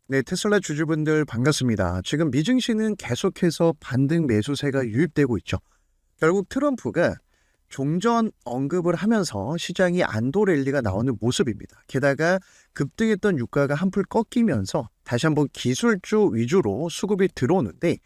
네, 테슬라 주주분들 반갑습니다. 지금 미증시는 계속해서 반등 매수세가 유입되고 있죠. 결국 트럼프가 종전 언급을 하면서 시장이 안도 랠리가 나오는 모습입니다. 게다가 급등했던 유가가 한풀 꺾이면서 다시 한번 기술주 위주로 수급이 들어오는데,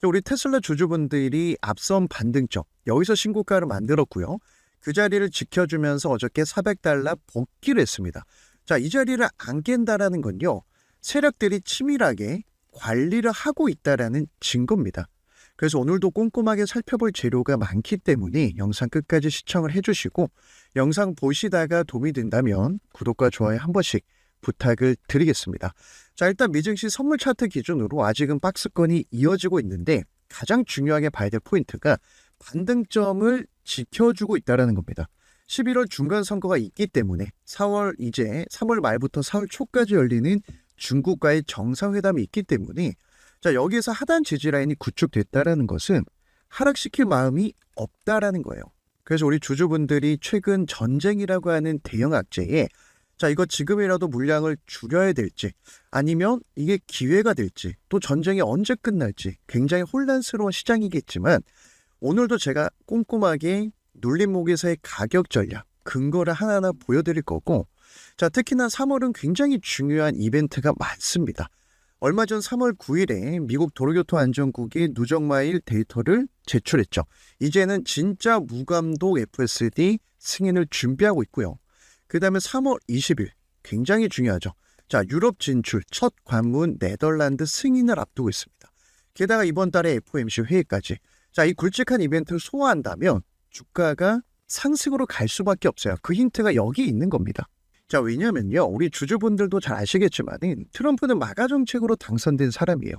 우리 테슬라 주주분들이 앞선 반등점 여기서 신고가를 만들었고요. 그 자리를 지켜주면서 어저께 $400 복귀를 했습니다. 자, 이 자리를 안 깬다라는 건요, 세력들이 치밀하게 관리를 하고 있다라는 증거입니다. 그래서 오늘도 꼼꼼하게 살펴볼 재료가 많기 때문에 영상 끝까지 시청을 해주시고, 영상 보시다가 도움이 된다면 구독과 좋아요 한 번씩 부탁을 드리겠습니다. 자, 일단 미증시 선물 차트 기준으로 아직은 박스권이 이어지고 있는데, 가장 중요하게 봐야 될 포인트가 반등점을 지켜주고 있다는 겁니다. 11월 중간 선거가 있기 때문에 3월 말부터 4월 초까지 열리는 중국과의 정상회담이 있기 때문에, 자, 여기에서 하단 지지라인이 구축됐다라는 것은 하락시킬 마음이 없다라는 거예요. 그래서 우리 주주분들이 최근 전쟁이라고 하는 대형 악재에, 자, 이거 지금이라도 물량을 줄여야 될지, 아니면 이게 기회가 될지, 또 전쟁이 언제 끝날지 굉장히 혼란스러운 시장이겠지만, 오늘도 제가 꼼꼼하게 눌림목에서의 가격 전략 근거를 하나하나 보여드릴 거고, 자, 특히나 3월은 굉장히 중요한 이벤트가 많습니다. 얼마 전 3월 9일에 미국 도로교통안전국이 누적마일 데이터를 제출했죠. 이제는 진짜 무감독 FSD 승인을 준비하고 있고요. 그 다음에 3월 20일 굉장히 중요하죠. 자, 유럽 진출 첫 관문 네덜란드 승인을 앞두고 있습니다. 게다가 이번 달에 FOMC 회의까지. 자, 이 굵직한 이벤트를 소화한다면 주가가 상승으로 갈 수밖에 없어요. 그 힌트가 여기 있는 겁니다. 자, 왜냐면요, 우리 주주분들도 잘 아시겠지만 트럼프는 마가 정책으로 당선된 사람이에요.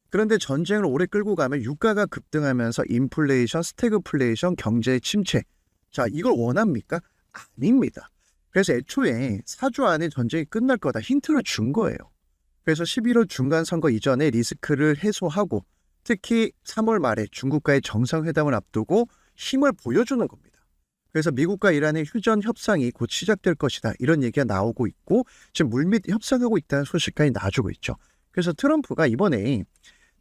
그런데 전쟁을 오래 끌고 가면 유가가 급등하면서 인플레이션, 스태그플레이션, 경제 침체. 자, 이걸 원합니까? 아닙니다. 그래서 애초에 4주 안에 전쟁이 끝날 거다 힌트를 준 거예요. 그래서 11월 중간 선거 이전에 리스크를 해소하고, 특히 3월 말에 중국과의 정상회담을 앞두고 힘을 보여주는 겁니다. 그래서 미국과 이란의 휴전 협상이 곧 시작될 것이다, 이런 얘기가 나오고 있고, 지금 물밑 협상하고 있다는 소식까지 나와주고 있죠. 그래서 트럼프가 이번에,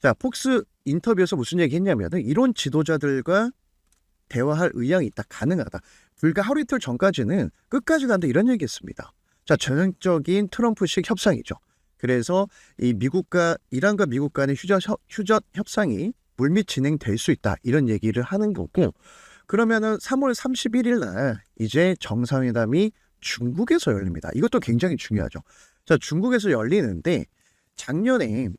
자, 폭스 인터뷰에서 무슨 얘기 했냐면은, 이론 지도자들과 대화할 의향이 있다, 가능하다. 불과 하루 이틀 전까지는 끝까지 간다, 이런 얘기 했습니다. 자, 전형적인 트럼프식 협상이죠. 그래서 이 이란과 미국 간의 휴전 협상이 물밑 진행될 수 있다, 이런 얘기를 하는 거고, 그러면은 3월 31일 날 이제 정상회담이 중국에서 열립니다. 이것도 굉장히 중요하죠. 자, 중국에서 열리는데, 작년에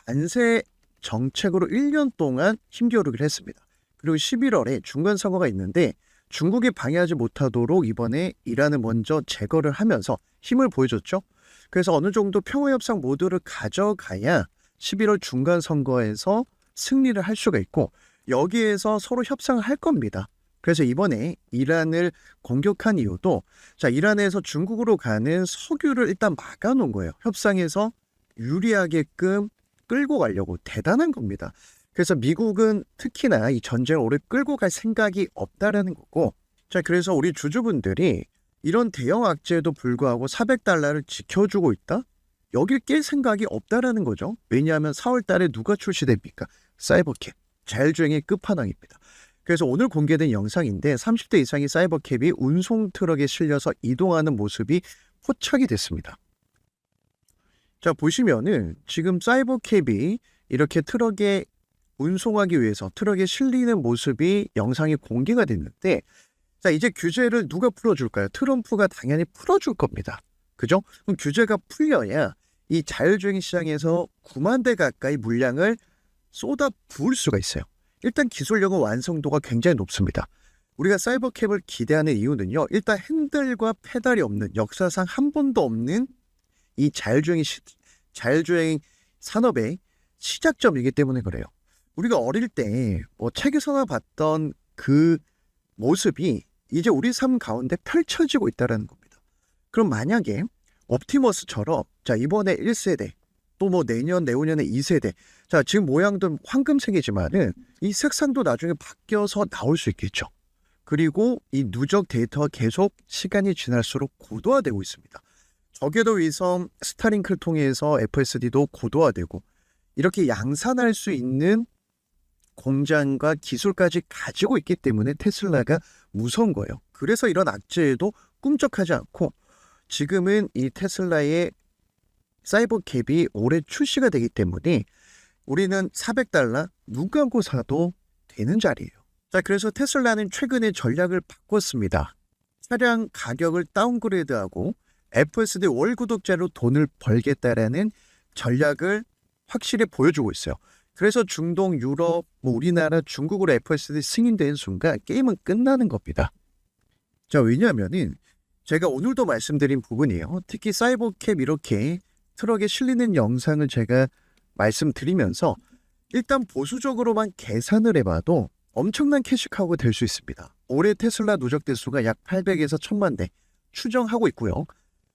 관세 정책으로 1년 동안 힘겨루기를 했습니다. 그리고 11월에 중간 선거가 있는데, 중국이 방해하지 못하도록 이번에 이란을 먼저 제거를 하면서 힘을 보여줬죠. 그래서 어느 정도 평화협상 모드를 가져가야 11월 중간 선거에서 승리를 할 수가 있고, 여기에서 서로 협상을 할 겁니다. 그래서 이번에 이란을 공격한 이유도, 자, 이란에서 중국으로 가는 석유를 일단 막아놓은 거예요. 협상에서 유리하게끔 끌고 가려고. 대단한 겁니다. 그래서 미국은 특히나 이 전쟁을 오래 끌고 갈 생각이 없다라는 거고, 자, 그래서 우리 주주분들이 이런 대형 악재에도 불구하고 $400를 지켜주고 있다? 여길 깰 생각이 없다라는 거죠. 왜냐하면 4월 달에 누가 출시됩니까? 사이버캡, 자율주행의 끝판왕입니다. 그래서 오늘 공개된 영상인데, 30대 이상의 사이버캡이 운송 트럭에 실려서 이동하는 모습이 포착이 됐습니다. 자, 보시면은 지금 사이버캡이 이렇게 트럭에 운송하기 위해서 트럭에 실리는 모습이 영상이 공개가 됐는데, 자, 이제 규제를 누가 풀어줄까요? 트럼프가 당연히 풀어줄 겁니다. 그죠? 그럼 규제가 풀려야 이 자율주행 시장에서 9만 대 가까이 물량을 쏟아 부을 수가 있어요. 일단 기술력은 완성도가 굉장히 높습니다. 우리가 사이버캡을 기대하는 이유는요, 일단 핸들과 페달이 없는, 역사상 한 번도 없는 이 자율주행 산업의 시작점이기 때문에 그래요. 우리가 어릴 때 책에서나 봤던 그 모습이 이제 우리 삶 가운데 펼쳐지고 있다는 겁니다. 그럼 만약에 옵티머스처럼, 자, 이번에 1세대, 또 내년, 내후년에 2세대, 자, 지금 모양도 황금색이지만은 이 색상도 나중에 바뀌어서 나올 수 있겠죠. 그리고 이 누적 데이터가 계속 시간이 지날수록 고도화되고 있습니다. 저궤도 위성 스타링크를 통해서 FSD도 고도화되고 이렇게 양산할 수 있는 공장과 기술까지 가지고 있기 때문에 테슬라가 무서운 거예요. 그래서 이런 악재에도 꿈쩍하지 않고 지금은 이 테슬라의 사이버캡이 올해 출시가 되기 때문에 우리는 $400 눈 감고 사도 되는 자리예요. 자, 그래서 테슬라는 최근에 전략을 바꿨습니다. 차량 가격을 다운그레이드하고 FSD 월 구독자로 돈을 벌겠다라는 전략을 확실히 보여주고 있어요. 그래서 중동, 유럽, 우리나라, 중국으로 FSD 승인된 순간 게임은 끝나는 겁니다. 자, 왜냐하면은 제가 오늘도 말씀드린 부분이에요. 특히 사이버캡 이렇게 트럭에 실리는 영상을 제가 말씀드리면서 일단 보수적으로만 계산을 해봐도 엄청난 캐시카우가 될 수 있습니다. 올해 테슬라 누적 대수가 약 800에서 1000만 대 추정하고 있고요.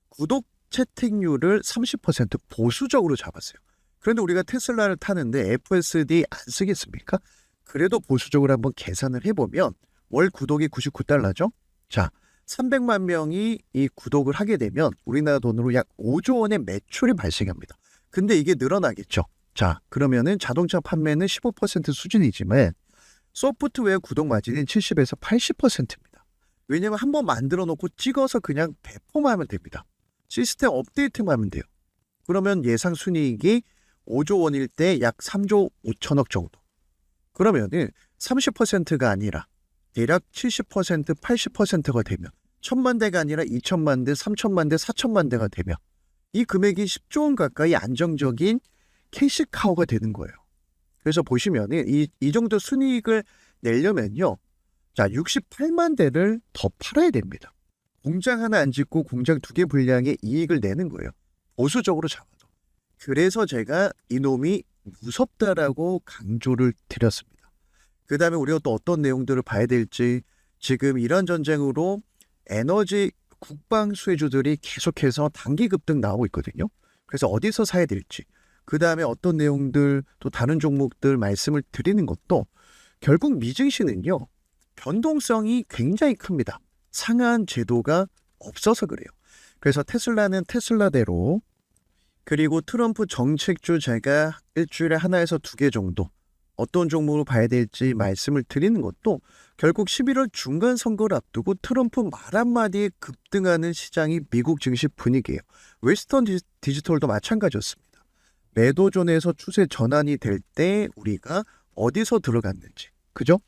구독 채택률을 30% 보수적으로 잡았어요. 그런데 우리가 테슬라를 타는데 FSD 안 쓰겠습니까? 그래도 보수적으로 한번 계산을 해보면 월 구독이 $99죠. 자, 300만 명이 이 구독을 하게 되면 우리나라 돈으로 약 5조 원의 매출이 발생합니다. 근데 이게 늘어나겠죠. 자, 그러면은 자동차 판매는 15% 수준이지만 소프트웨어 구독 마진은 70에서 80%입니다. 왜냐면 한번 만들어 놓고 찍어서 그냥 배포하면 됩니다. 시스템 업데이트만 하면 돼요. 그러면 예상 순이익이 5조 원일 때 약 3조 5천억 정도. 그러면은 30%가 아니라 대략 70%, 80%가 되면 1000만 대가 아니라 2000만 대, 3000만 대, 4000만 대가 되면 이 금액이 10조 원 가까이 안정적인 캐시카우가 되는 거예요. 그래서 보시면은 이 정도 순이익을 내려면요. 자, 68만 대를 더 팔아야 됩니다. 공장 하나 안 짓고 공장 2개 분량의 이익을 내는 거예요. 보수적으로 잡아도. 그래서 제가 이놈이 무섭다라고 강조를 드렸습니다. 그 다음에 우리가 또 어떤 내용들을 봐야 될지 지금 이런 전쟁으로 에너지 국방 수혜주들이 계속해서 단기 급등 나오고 있거든요. 그래서 어디서 사야 될지 그 다음에 어떤 내용들 또 다른 종목들 말씀을 드리는 것도 결국 미증시는요. 변동성이 굉장히 큽니다. 상한 제도가 없어서 그래요. 그래서 테슬라는 테슬라대로 그리고 트럼프 정책주 제가 일주일에 하나에서 2개 정도 어떤 종목을 봐야 될지 말씀을 드리는 것도 결국 11월 중간 선거를 앞두고 트럼프 말 한마디에 급등하는 시장이 미국 증시 분위기예요. 웨스턴 디지털도 마찬가지였습니다. 매도존에서 추세 전환이 될 때 우리가 어디서 들어갔는지 그죠?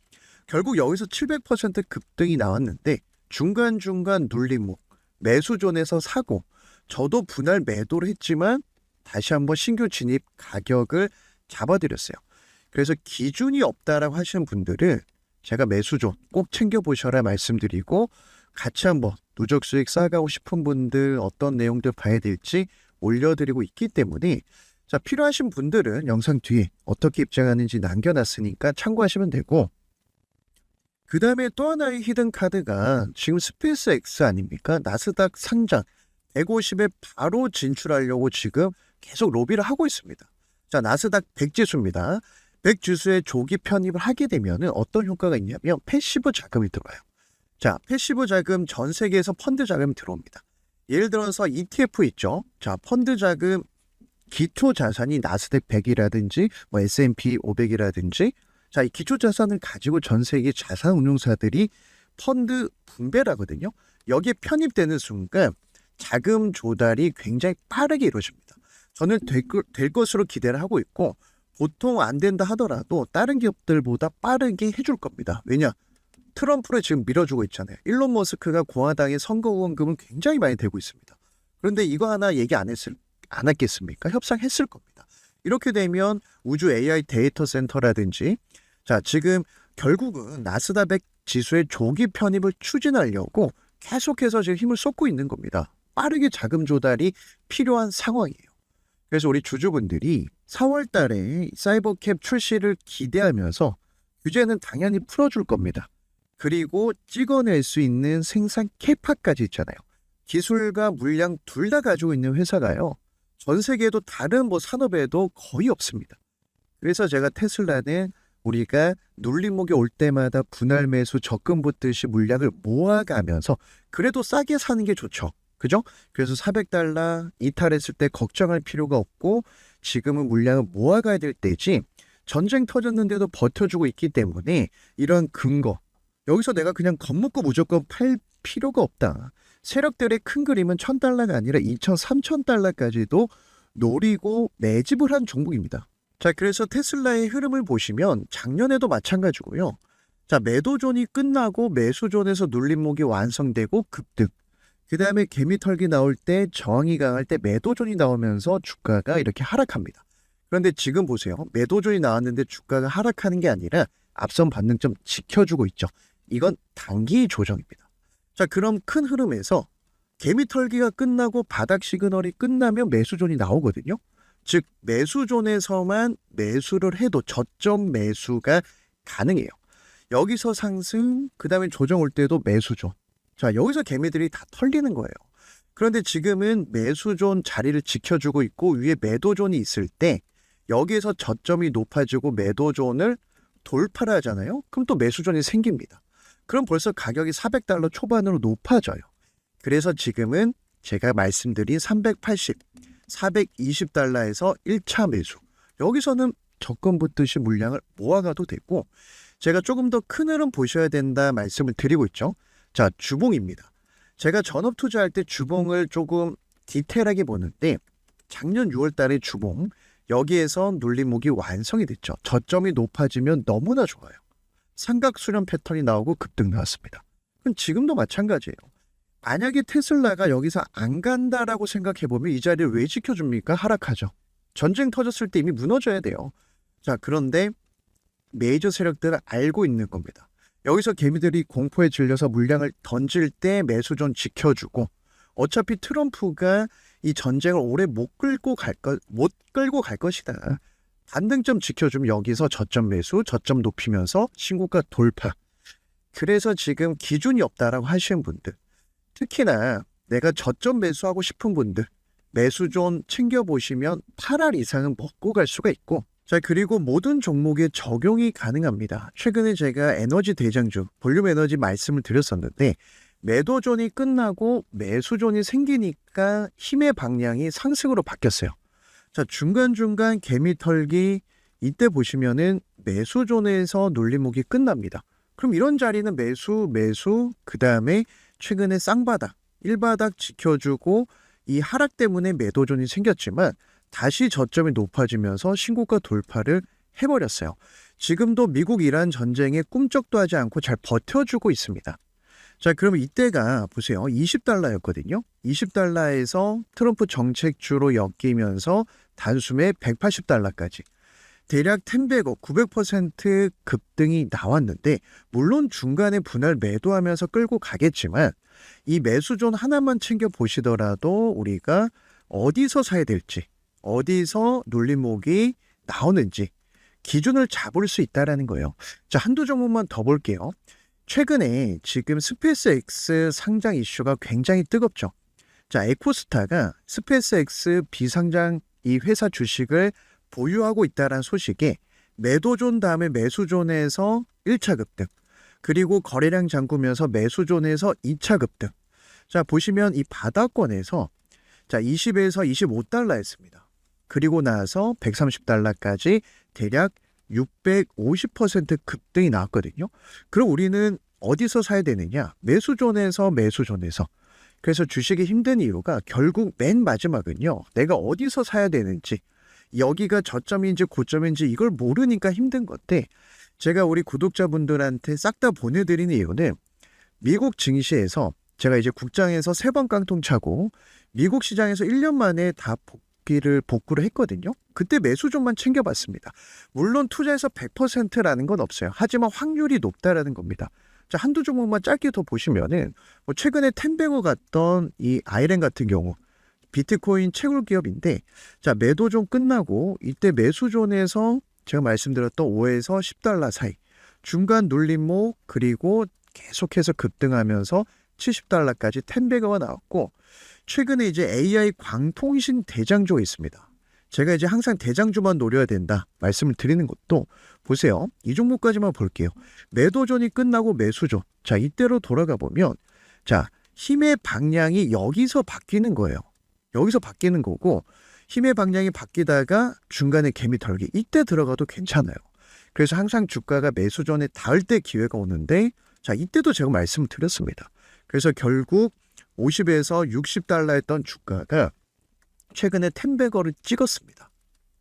결국 여기서 700% 급등이 나왔는데 중간중간 눌림목 매수존에서 사고 저도 분할 매도를 했지만 다시 한번 신규 진입 가격을 잡아드렸어요. 그래서 기준이 없다라고 하시는 분들은 제가 매수존 꼭 챙겨보셔라 말씀드리고 같이 한번 누적 수익 쌓아가고 싶은 분들 어떤 내용들 봐야 될지 올려드리고 있기 때문에 자, 필요하신 분들은 영상 뒤에 어떻게 입장하는지 남겨놨으니까 참고하시면 되고 그 다음에 또 하나의 히든 카드가 지금 스페이스 X 아닙니까? 나스닥 상장 150에 바로 진출하려고 지금 계속 로비를 하고 있습니다. 자, 나스닥 100 지수입니다. 100 지수에 조기 편입을 하게 되면 어떤 효과가 있냐면 패시브 자금이 들어와요. 자, 패시브 자금 전 세계에서 펀드 자금이 들어옵니다. 예를 들어서 ETF 있죠. 자, 펀드 자금 기초 자산이 나스닥 100이라든지 뭐 S&P 500이라든지 자, 이 기초 자산을 가지고 전 세계 자산 운용사들이 펀드 분배를 하거든요. 여기에 편입되는 순간 자금 조달이 굉장히 빠르게 이루어집니다. 저는 될 것으로 기대를 하고 있고 보통 안 된다 하더라도 다른 기업들보다 빠르게 해줄 겁니다. 왜냐? 트럼프를 지금 밀어주고 있잖아요. 일론 머스크가 공화당의 선거 후원금을 굉장히 많이 대고 있습니다. 그런데 이거 하나 얘기 안 했겠습니까? 협상했을 겁니다. 이렇게 되면 우주 AI 데이터 센터라든지 자, 지금 결국은 나스닥 100 지수의 조기 편입을 추진하려고 계속해서 지금 힘을 쏟고 있는 겁니다. 빠르게 자금 조달이 필요한 상황이에요. 그래서 우리 주주분들이 4월 달에 사이버캡 출시를 기대하면서 규제는 당연히 풀어줄 겁니다. 그리고 찍어낼 수 있는 생산 캐파까지 있잖아요. 기술과 물량 둘 다 가지고 있는 회사가요. 전 세계에도 다른 산업에도 거의 없습니다. 그래서 제가 테슬라는 우리가 눌림목이 올 때마다 분할 매수 적금 붙듯이 물량을 모아가면서 그래도 싸게 사는 게 좋죠. 그죠? 그래서 400달러 이탈했을 때 걱정할 필요가 없고 지금은 물량을 모아가야 될 때지 전쟁 터졌는데도 버텨주고 있기 때문에 이런 근거 여기서 내가 그냥 겁먹고 무조건 팔 필요가 없다. 세력들의 큰 그림은 1000달러가 아니라 2000, 3000달러까지도 노리고 매집을 한 종목입니다. 자, 그래서 테슬라의 흐름을 보시면 작년에도 마찬가지고요. 자, 매도존이 끝나고 매수존에서 눌림목이 완성되고 급등. 그 다음에 개미털기 나올 때 저항이 강할 때 매도존이 나오면서 주가가 이렇게 하락합니다. 그런데 지금 보세요. 매도존이 나왔는데 주가가 하락하는 게 아니라 앞선 반등점 지켜주고 있죠. 이건 단기 조정입니다. 자, 그럼 큰 흐름에서 개미털기가 끝나고 바닥 시그널이 끝나면 매수존이 나오거든요. 즉 매수존에서만 매수를 해도 저점 매수가 가능해요. 여기서 상승, 그 다음에 조정 올 때도 매수존. 자, 여기서 개미들이 다 털리는 거예요. 그런데 지금은 매수존 자리를 지켜주고 있고 위에 매도존이 있을 때 여기에서 저점이 높아지고 매도존을 돌파를 하잖아요. 그럼 또 매수존이 생깁니다. 그럼 벌써 가격이 400달러 초반으로 높아져요. 그래서 지금은 제가 말씀드린 380, 420달러에서 1차 매수. 여기서는 적금 붙듯이 물량을 모아가도 되고 제가 조금 더 큰 흐름 보셔야 된다 말씀을 드리고 있죠. 자, 주봉입니다. 제가 전업 투자할 때 주봉을 조금 디테일하게 보는데 작년 6월 달에 주봉 여기에서 눌림목이 완성이 됐죠. 저점이 높아지면 너무나 좋아요. 삼각수렴 패턴이 나오고 급등 나왔습니다. 그럼 지금도 마찬가지예요. 만약에 테슬라가 여기서 안 간다라고 생각해보면 이 자리를 왜 지켜줍니까? 하락하죠. 전쟁 터졌을 때 이미 무너져야 돼요. 자, 그런데 메이저 세력들은 알고 있는 겁니다. 여기서 개미들이 공포에 질려서 물량을 던질 때 매수존 지켜주고 어차피 트럼프가 이 전쟁을 오래 못 끌고 갈 것이다. 반등점 지켜주면 여기서 저점 매수, 저점 높이면서 신고가 돌파. 그래서 지금 기준이 없다라고 하시는 분들, 특히나 내가 저점 매수하고 싶은 분들, 매수존 챙겨보시면 8알 이상은 먹고 갈 수가 있고, 자, 그리고 모든 종목에 적용이 가능합니다. 최근에 제가 에너지 대장주, 볼륨 에너지 말씀을 드렸었는데 매도존이 끝나고 매수존이 생기니까 힘의 방향이 상승으로 바뀌었어요. 자, 중간중간 개미털기 이때 보시면은 매수존에서 눌림목이 끝납니다. 그럼 이런 자리는 매수, 그 다음에 최근에 쌍바닥, 1바닥 지켜주고 이 하락 때문에 매도존이 생겼지만 다시 저점이 높아지면서 신고가 돌파를 해버렸어요. 지금도 미국 이란 전쟁에 꿈쩍도 하지 않고 잘 버텨주고 있습니다. 자, 그러면 이때가 보세요. 20달러였거든요. 20달러에서 트럼프 정책주로 엮이면서 단숨에 180달러까지. 대략 10배고 900% 급등이 나왔는데 물론 중간에 분할 매도하면서 끌고 가겠지만 이 매수존 하나만 챙겨 보시더라도 우리가 어디서 사야 될지 어디서 눌림목이 나오는지 기준을 잡을 수 있다는 거예요. 자, 한두 종목만 더 볼게요. 최근에 지금 스페이스X 상장 이슈가 굉장히 뜨겁죠. 자, 에코스타가 스페이스X 비상장 이 회사 주식을 보유하고 있다는 소식에 매도존 다음에 매수존에서 1차 급등, 그리고 거래량 잠그면서 매수존에서 2차 급등. 자, 보시면 이 바닥권에서 자 20에서 25달러였습니다. 그리고 나서 130달러까지 대략 650% 급등이 나왔거든요. 그럼 우리는 어디서 사야 되느냐? 매수존에서. 그래서 주식이 힘든 이유가 결국 맨 마지막은요. 내가 어디서 사야 되는지, 여기가 저점인지 고점인지 이걸 모르니까 힘든 건데 제가 우리 구독자분들한테 싹 다 보내드리는 이유는 미국 증시에서 제가 이제 국장에서 3번 깡통 차고 미국 시장에서 1년 만에 다 복구를 했거든요. 그때 매수존만 챙겨봤습니다. 물론 투자에서 100%라는 건 없어요. 하지만 확률이 높다라는 겁니다. 자, 한두 종목만 짧게 더 보시면은 뭐 최근에 텐베거 갔던 이 아이렌 같은 경우 비트코인 채굴 기업인데 자, 매도존 끝나고 이때 매수존에서 제가 말씀드렸던 5에서 10달러 사이 중간 눌림목 그리고 계속해서 급등하면서 70달러까지 텐베거가 나왔고 최근에 이제 AI 광통신 대장주가 있습니다. 제가 이제 항상 대장주만 노려야 된다 말씀을 드리는 것도 보세요. 이 종목까지만 볼게요. 매도존이 끝나고 매수존. 자, 이때로 돌아가 보면 자, 힘의 방향이 여기서 바뀌는 거예요. 여기서 바뀌는 거고 힘의 방향이 바뀌다가 중간에 개미 털기 이때 들어가도 괜찮아요. 그래서 항상 주가가 매수전에 닿을 때 기회가 오는데 자 이때도 제가 말씀을 드렸습니다. 그래서 결국 50에서 60달러 했던 주가가 최근에 10배거를 찍었습니다.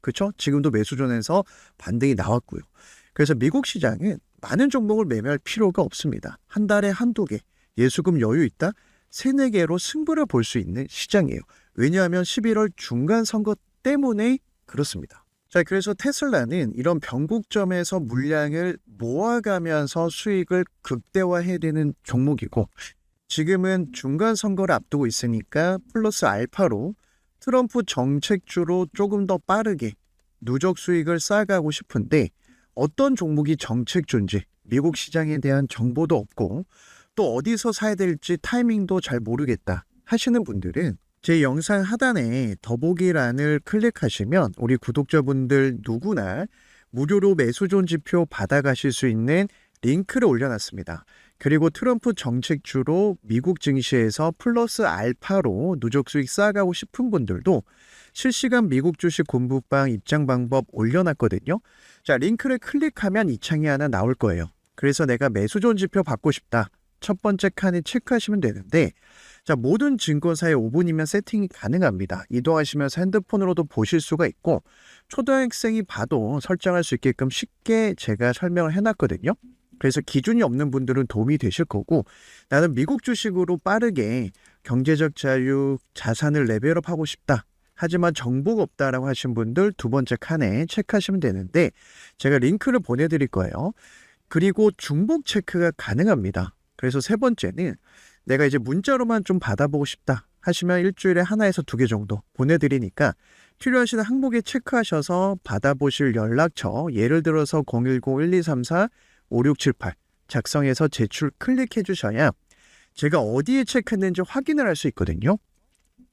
그렇죠? 지금도 매수전에서 반등이 나왔고요. 그래서 미국 시장은 많은 종목을 매매할 필요가 없습니다. 한 달에 한두 개, 예수금 여유 있다? 3, 4개로 승부를 볼 수 있는 시장이에요. 왜냐하면 11월 중간 선거 때문에 그렇습니다. 자, 그래서 테슬라는 이런 변곡점에서 물량을 모아가면서 수익을 극대화해야 되는 종목이고 지금은 중간 선거를 앞두고 있으니까 플러스 알파로 트럼프 정책주로 조금 더 빠르게 누적 수익을 쌓아가고 싶은데 어떤 종목이 정책주인지 미국 시장에 대한 정보도 없고 또 어디서 사야 될지 타이밍도 잘 모르겠다 하시는 분들은 제 영상 하단에 더보기란을 클릭하시면 우리 구독자분들 누구나 무료로 매수존 지표 받아가실 수 있는 링크를 올려놨습니다. 그리고 트럼프 정책주로 미국 증시에서 플러스 알파로 누적 수익 쌓아가고 싶은 분들도 실시간 미국 주식 공부방 입장 방법 올려놨거든요. 자, 링크를 클릭하면 이 창이 하나 나올 거예요. 그래서 내가 매수존 지표 받고 싶다. 첫 번째 칸에 체크하시면 되는데 자, 모든 증권사에 5분이면 세팅이 가능합니다. 이동하시면서 핸드폰으로도 보실 수가 있고 초등학생이 봐도 설정할 수 있게끔 쉽게 제가 설명을 해놨거든요. 그래서 기준이 없는 분들은 도움이 되실 거고 나는 미국 주식으로 빠르게 경제적 자유, 자산을 레벨업하고 싶다. 하지만 정보가 없다라고 하신 분들 두 번째 칸에 체크하시면 되는데 제가 링크를 보내드릴 거예요. 그리고 중복 체크가 가능합니다. 그래서 세 번째는 내가 이제 문자로만 좀 받아보고 싶다 하시면 일주일에 하나에서 2개 정도 보내드리니까 필요하신 항목에 체크하셔서 받아보실 연락처 예를 들어서 010-1234-5678 작성해서 제출 클릭해 주셔야 제가 어디에 체크했는지 확인을 할 수 있거든요.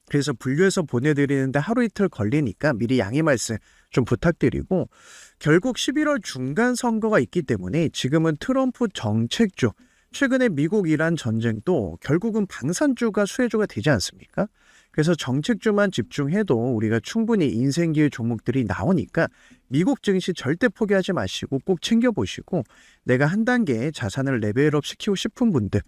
그래서 분류해서 보내드리는데 하루 이틀 걸리니까 미리 양해 말씀 좀 부탁드리고 결국 11월 중간 선거가 있기 때문에 지금은 트럼프 정책주 최근에 미국-이란 전쟁도 결국은 방산주가 수혜주가 되지 않습니까? 그래서 정책주만 집중해도 우리가 충분히 인생기회 종목들이 나오니까 미국 증시 절대 포기하지 마시고 꼭 챙겨보시고 내가 한 단계 자산을 레벨업 시키고 싶은 분들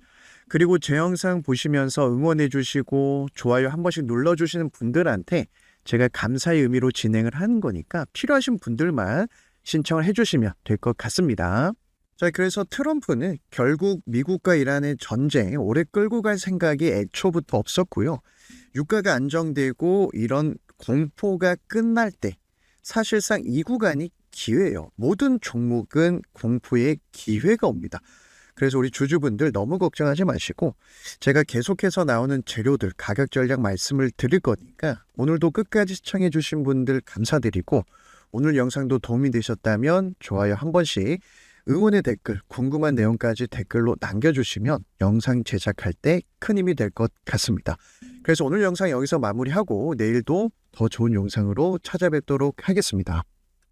그리고 제 영상 보시면서 응원해 주시고 좋아요 한 번씩 눌러주시는 분들한테 제가 감사의 의미로 진행을 하는 거니까 필요하신 분들만 신청을 해주시면 될 것 같습니다. 자, 그래서 트럼프는 결국 미국과 이란의 전쟁 오래 끌고 갈 생각이 애초부터 없었고요. 유가가 안정되고 이런 공포가 끝날 때 사실상 이 구간이 기회예요. 모든 종목은 공포의 기회가 옵니다. 그래서 우리 주주분들 너무 걱정하지 마시고 제가 계속해서 나오는 재료들 가격 전략 말씀을 드릴 거니까 오늘도 끝까지 시청해 주신 분들 감사드리고 오늘 영상도 도움이 되셨다면 좋아요 한 번씩 응원의 댓글, 궁금한 내용까지 댓글로 남겨주시면 영상 제작할 때 큰 힘이 될 것 같습니다. 그래서 오늘 영상 여기서 마무리하고 내일도 더 좋은 영상으로 찾아뵙도록 하겠습니다.